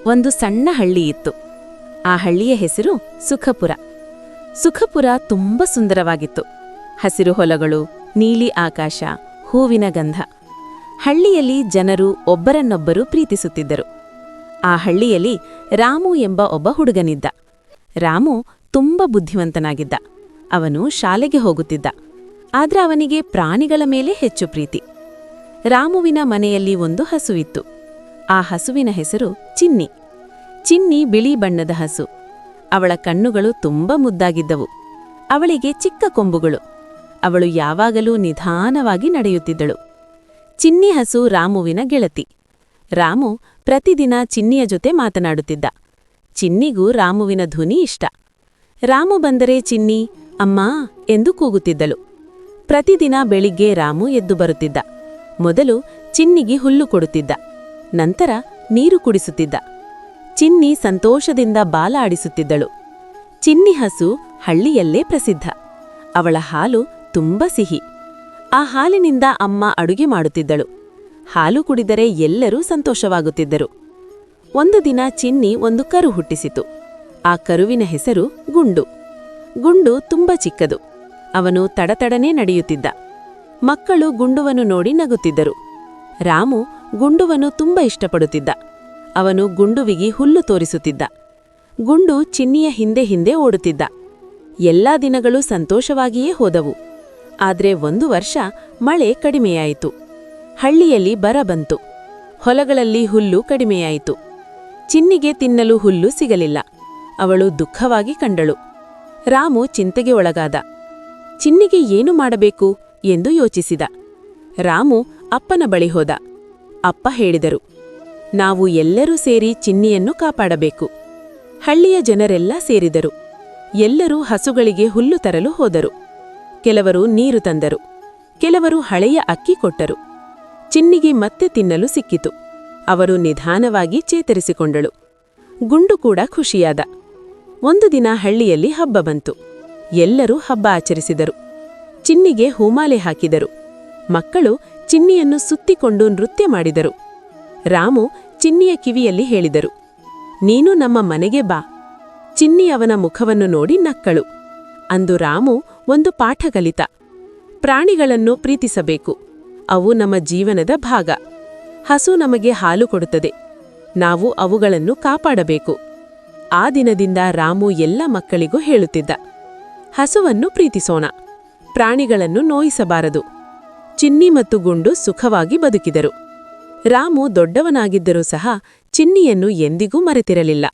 ಒಂದು ಸಣ್ಣ ಹಳ್ಳಿ ಇತ್ತು. ಆ ಹಳ್ಳಿಯ ಹೆಸರು ಸುಖಪುರ. ಸುಖಪುರ ತುಂಬ ಸುಂದರವಾಗಿತ್ತು. ಹಸಿರು ಹೊಲಗಳು, ನೀಲಿ ಆಕಾಶ, ಹೂವಿನ ಗಂಧ. ಹಳ್ಳಿಯಲ್ಲಿ ಜನರು ಒಬ್ಬರನ್ನೊಬ್ಬರು ಪ್ರೀತಿಸುತ್ತಿದ್ದರು. ಆ ಹಳ್ಳಿಯಲ್ಲಿ ರಾಮು ಎಂಬ ಒಬ್ಬ ಹುಡುಗನಿದ್ದ. ರಾಮು ತುಂಬ ಬುದ್ಧಿವಂತನಾಗಿದ್ದ. ಅವನು ಶಾಲೆಗೆ ಹೋಗುತ್ತಿದ್ದ. ಆದ್ರೆ ಅವನಿಗೆ ಪ್ರಾಣಿಗಳ ಮೇಲೆ ಹೆಚ್ಚು ಪ್ರೀತಿ. ರಾಮುವಿನ ಮನೆಯಲ್ಲಿ ಒಂದು ಹಸುವಿತ್ತು. ಆ ಹಸುವಿನ ಹೆಸರು ಚಿನ್ನಿ. ಚಿನ್ನಿ ಬಿಳಿ ಬಣ್ಣದ ಹಸು. ಅವಳ ಕಣ್ಣುಗಳು ತುಂಬ ಮುದ್ದಾಗಿದ್ದವು. ಅವಳಿಗೆ ಚಿಕ್ಕ ಕೊಂಬುಗಳು. ಅವಳು ಯಾವಾಗಲೂ ನಿಧಾನವಾಗಿ ನಡೆಯುತ್ತಿದ್ದಳು. ಚಿನ್ನಿ ಹಸು ರಾಮುವಿನ ಗೆಳತಿ. ರಾಮು ಪ್ರತಿದಿನ ಚಿನ್ನಿಯ ಜೊತೆ ಮಾತನಾಡುತ್ತಿದ್ದ. ಚಿನ್ನಿಗೂ ರಾಮುವಿನ ಧ್ವನಿ ಇಷ್ಟ. ರಾಮು ಬಂದರೆ ಚಿನ್ನಿ ಅಮ್ಮಾ ಎಂದು ಕೂಗುತ್ತಿದ್ದಳು. ಪ್ರತಿದಿನ ಬೆಳಿಗ್ಗೆ ರಾಮು ಎದ್ದು ಬರುತ್ತಿದ್ದ. ಮೊದಲು ಚಿನ್ನಿಗೆ ಹುಲ್ಲು ಕೊಡುತ್ತಿದ್ದ. ನಂತರ ನೀರು ಕುಡಿಸುತ್ತಿದ್ದ. ಚಿನ್ನಿ ಸಂತೋಷದಿಂದ ಬಾಲ ಆಡಿಸುತ್ತಿದ್ದಳು. ಚಿನ್ನಿ ಹಸು ಹಳ್ಳಿಯಲ್ಲೇ ಪ್ರಸಿದ್ಧ. ಅವಳ ಹಾಲು ತುಂಬ ಸಿಹಿ. ಆ ಹಾಲಿನಿಂದ ಅಮ್ಮ ಅಡುಗೆ ಮಾಡುತ್ತಿದ್ದಳು. ಹಾಲು ಕುಡಿದರೆ ಎಲ್ಲರೂ ಸಂತೋಷವಾಗುತ್ತಿದ್ದರು. ಒಂದು ದಿನ ಚಿನ್ನಿ ಒಂದು ಕರು ಹುಟ್ಟಿಸಿತು. ಆ ಕರುವಿನ ಹೆಸರು ಗುಂಡು. ಗುಂಡು ತುಂಬ ಚಿಕ್ಕದು. ಅವನು ತಡತಡನೆ ನಡೆಯುತ್ತಿದ್ದ. ಮಕ್ಕಳು ಗುಂಡುವನ್ನು ನೋಡಿ ನಗುತ್ತಿದ್ದರು. ರಾಮು ಗುಂಡುವನ್ನು ತುಂಬ ಇಷ್ಟಪಡುತ್ತಿದ್ದ. ಅವನು ಗುಂಡುವಿಗೆ ಹುಲ್ಲು ತೋರಿಸುತ್ತಿದ್ದ. ಗುಂಡು ಚಿನ್ನಿಯ ಹಿಂದೆ ಹಿಂದೆ ಓಡುತ್ತಿದ್ದ. ಎಲ್ಲಾ ದಿನಗಳು ಸಂತೋಷವಾಗಿಯೇ ಹೋದವು. ಆದ್ರೆ ಒಂದು ವರ್ಷ ಮಳೆ ಕಡಿಮೆಯಾಯಿತು. ಹಳ್ಳಿಯಲ್ಲಿ ಬರ ಬಂತು. ಹೊಲಗಳಲ್ಲಿ ಹುಲ್ಲು ಕಡಿಮೆಯಾಯಿತು. ಚಿನ್ನಿಗೆ ತಿನ್ನಲು ಹುಲ್ಲು ಸಿಗಲಿಲ್ಲ. ಅವಳು ದುಃಖವಾಗಿ ಕಂಡಳು. ರಾಮು ಚಿಂತೆಗೆ ಒಳಗಾದ. ಚಿನ್ನಿಗೆ ಏನು ಮಾಡಬೇಕು ಎಂದು ಯೋಚಿಸಿದ. ರಾಮು ಅಪ್ಪನ ಬಳಿ ಹೋದ. ಅಪ್ಪ ಹೇಳಿದರು, ನಾವು ಎಲ್ಲರೂ ಸೇರಿ ಚಿನ್ನಿಯನ್ನು ಕಾಪಾಡಬೇಕು. ಹಳ್ಳಿಯ ಜನರೆಲ್ಲ ಸೇರಿದರು. ಎಲ್ಲರೂ ಹಸುಗಳಿಗೆ ಹುಲ್ಲು ತರಲು ಹೋದರು. ಕೆಲವರು ನೀರು ತಂದರು. ಕೆಲವರು ಹಳೆಯ ಅಕ್ಕಿ ಕೊಟ್ಟರು. ಚಿನ್ನಿಗೆ ಮತ್ತೆ ತಿನ್ನಲು ಸಿಕ್ಕಿತು. ಅವರು ನಿಧಾನವಾಗಿ ಚೇತರಿಸಿಕೊಂಡಳು. ಗುಂಡು ಕೂಡ ಖುಷಿಯಾದ. ಒಂದು ದಿನ ಹಳ್ಳಿಯಲ್ಲಿ ಹಬ್ಬ ಬಂತು. ಎಲ್ಲರೂ ಹಬ್ಬ ಆಚರಿಸಿದರು. ಚಿನ್ನಿಗೆ ಹೂಮಾಲೆ ಹಾಕಿದರು. ಮಕ್ಕಳು ಚಿನ್ನಿಯನ್ನು ಸುತ್ತಿಕೊಂಡು ನೃತ್ಯ ಮಾಡಿದರು. ರಾಮು ಚಿನ್ನಿಯ ಕಿವಿಯಲ್ಲಿ ಹೇಳಿದರು, ನೀನು ನಮ್ಮ ಮನೆಗೆ ಬಾ. ಚಿನ್ನಿ ಅವನ ಮುಖವನ್ನು ನೋಡಿ ನಕ್ಕಳು. ಅಂದು ರಾಮು ಒಂದು ಪಾಠ ಕಲಿತ. ಪ್ರಾಣಿಗಳನ್ನು ಪ್ರೀತಿಸಬೇಕು. ಅವು ನಮ್ಮ ಜೀವನದ ಭಾಗ. ಹಸು ನಮಗೆ ಹಾಲು ಕೊಡುತ್ತದೆ. ನಾವು ಅವುಗಳನ್ನು ಕಾಪಾಡಬೇಕು. ಆ ದಿನದಿಂದ ರಾಮು ಎಲ್ಲ ಮಕ್ಕಳಿಗೂ ಹೇಳುತ್ತಿದ್ದ, ಹಸುವನ್ನು ಪ್ರೀತಿಸೋಣ. ಪ್ರಾಣಿಗಳನ್ನು ನೋಯಿಸಬಾರದು. ಚಿನ್ನಿ ಮತ್ತು ಗುಂಡು ಸುಖವಾಗಿ ಬದುಕಿದರು. ರಾಮು ದೊಡ್ಡವನಾಗಿದ್ದರೂ ಸಹ ಚಿನ್ನಿಯನ್ನು ಎಂದಿಗೂ ಮರೆತಿರಲಿಲ್ಲ.